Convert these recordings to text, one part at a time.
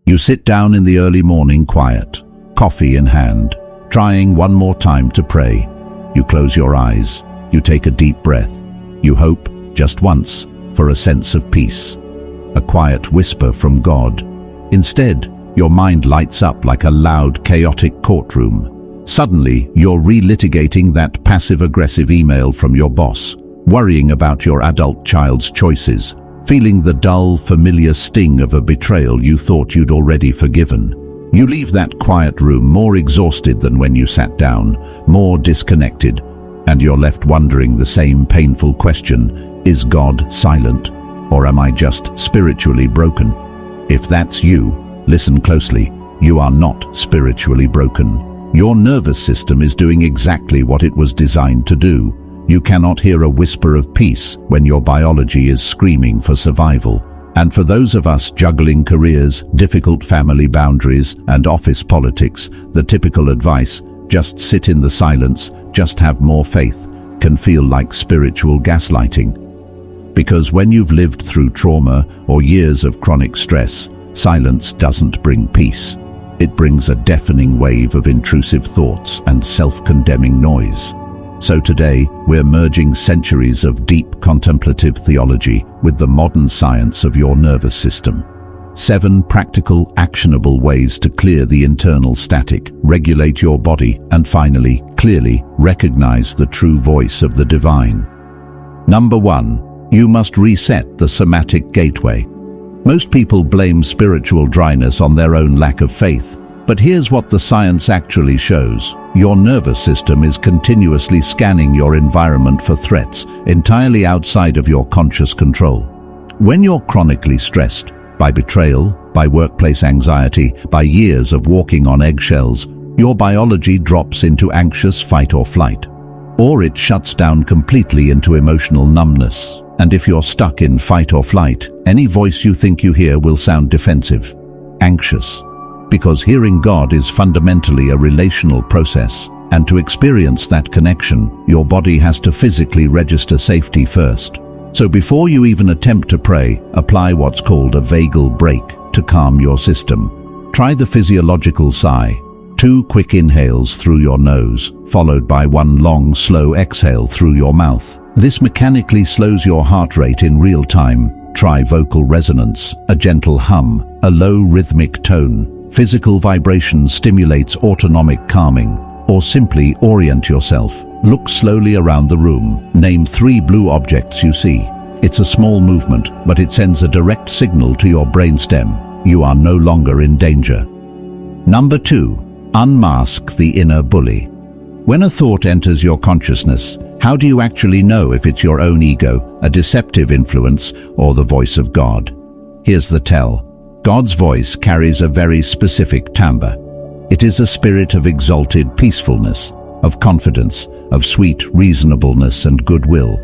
You sit down in the early morning quiet, coffee in hand, trying one more time to pray. You close your eyes. You take a deep breath. You hope, just once, for a sense of peace. A quiet whisper from God. Instead, your mind lights up like a loud, chaotic courtroom. Suddenly, you're relitigating that passive-aggressive email from your boss, worrying about your adult child's choices, feeling the dull, familiar sting of a betrayal you thought you'd already forgiven. You leave that quiet room more exhausted than when you sat down, more disconnected, and you're left wondering the same painful question: is God silent, or am I just spiritually broken? If that's you, listen closely. You are not spiritually broken. Your nervous system is doing exactly what it was designed to do. You cannot hear a whisper of peace when your biology is screaming for survival. And for those of us juggling careers, difficult family boundaries, and office politics, the typical advice, just sit in the silence, just have more faith, can feel like spiritual gaslighting. Because when you've lived through trauma or years of chronic stress, silence doesn't bring peace. It brings a deafening wave of intrusive thoughts and self-condemning noise. So today, we're merging centuries of deep contemplative theology with the modern science of your nervous system. 7 practical, actionable ways to clear the internal static, regulate your body, and finally, clearly recognize the true voice of the divine. Number 1. You must reset the somatic gateway. Most people blame spiritual dryness on their own lack of faith, but here's what the science actually shows. Your nervous system is continuously scanning your environment for threats entirely outside of your conscious control. When you're chronically stressed, by betrayal, by workplace anxiety, by years of walking on eggshells, your biology drops into anxious fight or flight. Or it shuts down completely into emotional numbness. And if you're stuck in fight or flight, any voice you think you hear will sound defensive, anxious. Because hearing God is fundamentally a relational process, and to experience that connection, your body has to physically register safety first. So before you even attempt to pray, apply what's called a vagal brake to calm your system. Try the physiological sigh. 2 quick inhales through your nose, followed by 1 long, slow exhale through your mouth. This mechanically slows your heart rate in real time. Try vocal resonance, a gentle hum, a low rhythmic tone. Physical vibration stimulates autonomic calming. Or simply orient yourself. Look slowly around the room. Name 3 blue objects you see. It's a small movement, but it sends a direct signal to your brainstem. You are no longer in danger. Number 2. Unmask the inner bully. When a thought enters your consciousness, how do you actually know if it's your own ego, a deceptive influence, or the voice of God? Here's the tell. God's voice carries a very specific timbre. It is a spirit of exalted peacefulness, of confidence, of sweet reasonableness and goodwill.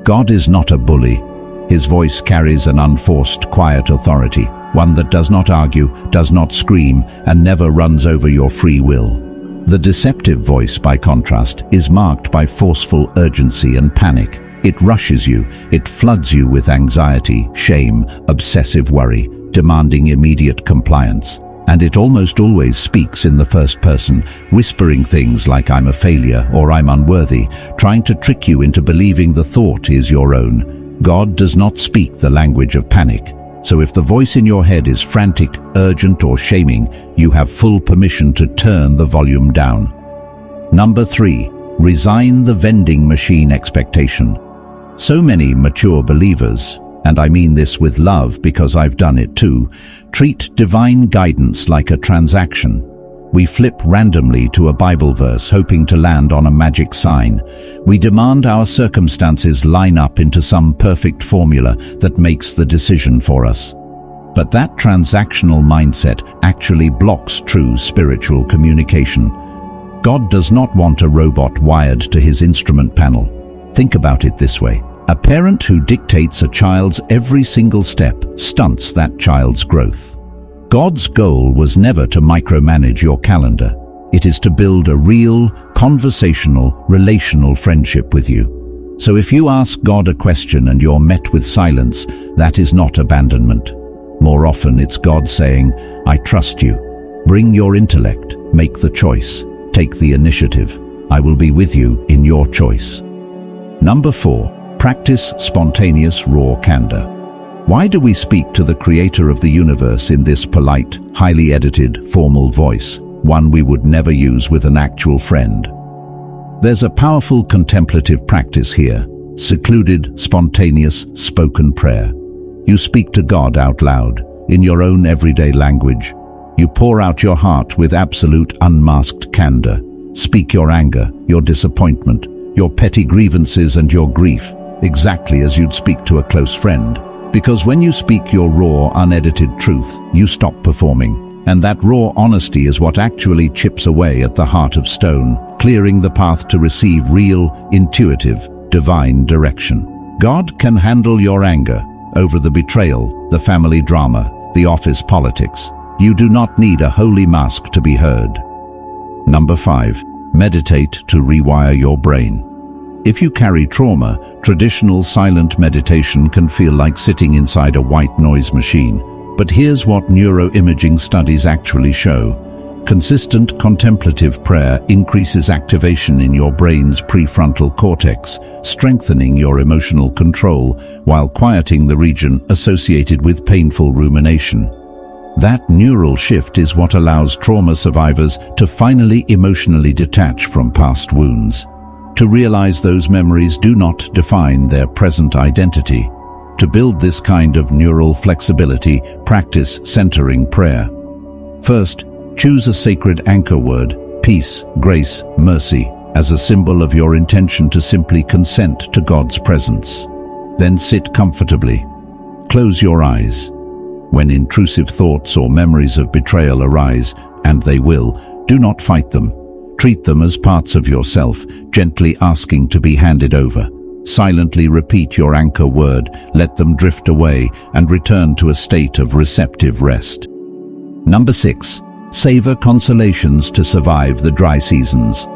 God is not a bully. His voice carries an unforced, quiet authority, one that does not argue, does not scream, and never runs over your free will. The deceptive voice, by contrast, is marked by forceful urgency and panic. It rushes you, it floods you with anxiety, shame, obsessive worry, demanding immediate compliance. And it almost always speaks in the first person, whispering things like "I'm a failure" or "I'm unworthy," trying to trick you into believing the thought is your own. God does not speak the language of panic. So if the voice in your head is frantic, urgent, or shaming, you have full permission to turn the volume down. Number 3. Resign the vending machine expectation. So many mature believers, and I mean this with love because I've done it too, treat divine guidance like a transaction. We flip randomly to a Bible verse hoping to land on a magic sign. We demand our circumstances line up into some perfect formula that makes the decision for us. But that transactional mindset actually blocks true spiritual communication. God does not want a robot wired to his instrument panel. Think about it this way. A parent who dictates a child's every single step stunts that child's growth. God's goal was never to micromanage your calendar. It is to build a real, conversational, relational friendship with you. So if you ask God a question and you're met with silence, that is not abandonment. More often, it's God saying, I trust you. Bring your intellect, make the choice, take the initiative. I will be with you in your choice. Number 4, practice spontaneous raw candor. Why do we speak to the creator of the universe in this polite, highly edited, formal voice, one we would never use with an actual friend? There's a powerful contemplative practice here, secluded, spontaneous, spoken prayer. You speak to God out loud, in your own everyday language. You pour out your heart with absolute unmasked candor. Speak your anger, your disappointment, your petty grievances and your grief, exactly as you'd speak to a close friend. Because when you speak your raw, unedited truth, you stop performing. And that raw honesty is what actually chips away at the heart of stone, clearing the path to receive real, intuitive, divine direction. God can handle your anger over the betrayal, the family drama, the office politics. You do not need a holy mask to be heard. Number 5, meditate to rewire your brain. If you carry trauma, traditional silent meditation can feel like sitting inside a white noise machine. But here's what neuroimaging studies actually show. Consistent contemplative prayer increases activation in your brain's prefrontal cortex, strengthening your emotional control while quieting the region associated with painful rumination. That neural shift is what allows trauma survivors to finally emotionally detach from past wounds, to realize those memories do not define their present identity. To build this kind of neural flexibility, practice centering prayer. First, choose a sacred anchor word, peace, grace, mercy, as a symbol of your intention to simply consent to God's presence. Then sit comfortably. Close your eyes. When intrusive thoughts or memories of betrayal arise, and they will, do not fight them. Treat them as parts of yourself, gently asking to be handed over. Silently repeat your anchor word, let them drift away, and return to a state of receptive rest. Number 6. Savor consolations to survive the dry seasons.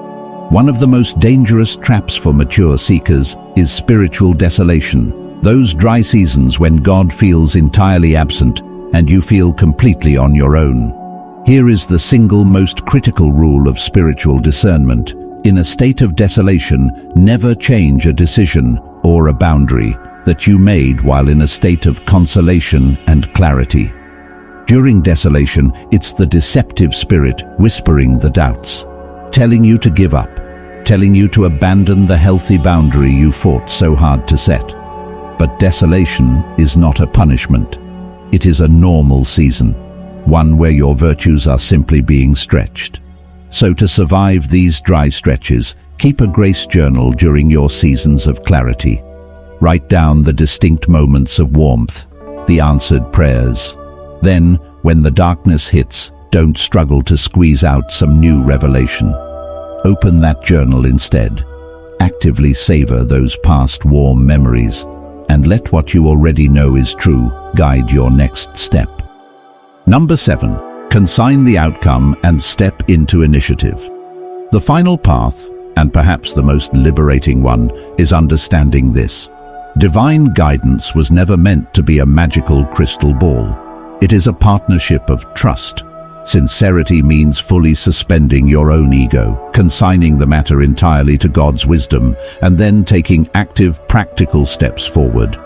One of the most dangerous traps for mature seekers is spiritual desolation. Those dry seasons when God feels entirely absent and you feel completely on your own. Here is the single most critical rule of spiritual discernment. In a state of desolation, never change a decision or a boundary that you made while in a state of consolation and clarity. During desolation, it's the deceptive spirit whispering the doubts, telling you to give up, telling you to abandon the healthy boundary you fought so hard to set. But desolation is not a punishment. It is a normal season, one where your virtues are simply being stretched. So to survive these dry stretches, keep a grace journal during your seasons of clarity. Write down the distinct moments of warmth, the answered prayers. Then, when the darkness hits, don't struggle to squeeze out some new revelation. Open that journal instead. Actively savor those past warm memories, and let what you already know is true guide your next step. Number 7. Consign the outcome and step into initiative. The final path, and perhaps the most liberating one, is understanding this. Divine guidance was never meant to be a magical crystal ball. It is a partnership of trust. Sincerity means fully suspending your own ego, consigning the matter entirely to God's wisdom, and then taking active, practical steps forward.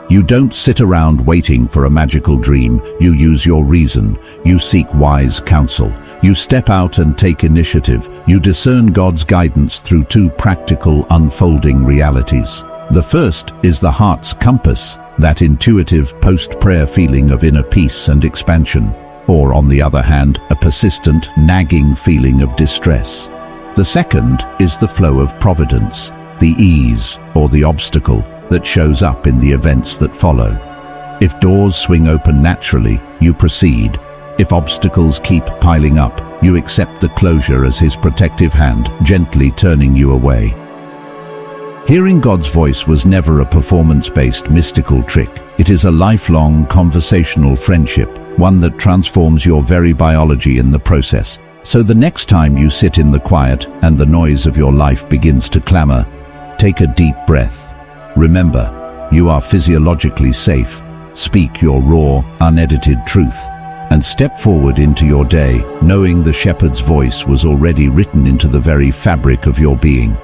You don't sit around waiting for a magical dream. You use your reason. You seek wise counsel. You step out and take initiative. You discern God's guidance through two practical, unfolding realities. The first is the heart's compass, that intuitive post-prayer feeling of inner peace and expansion, or on the other hand, a persistent, nagging feeling of distress. The second is the flow of providence, the ease or the obstacle that shows up in the events that follow. If doors swing open naturally, you proceed. If obstacles keep piling up, you accept the closure as His protective hand, gently turning you away. Hearing God's voice was never a performance-based mystical trick. It is a lifelong conversational friendship, one that transforms your very biology in the process. So the next time you sit in the quiet and the noise of your life begins to clamor, take a deep breath. Remember, you are physiologically safe. speak your raw, unedited truth, and step forward into your day, knowing the shepherd's voice was already written into the very fabric of your being.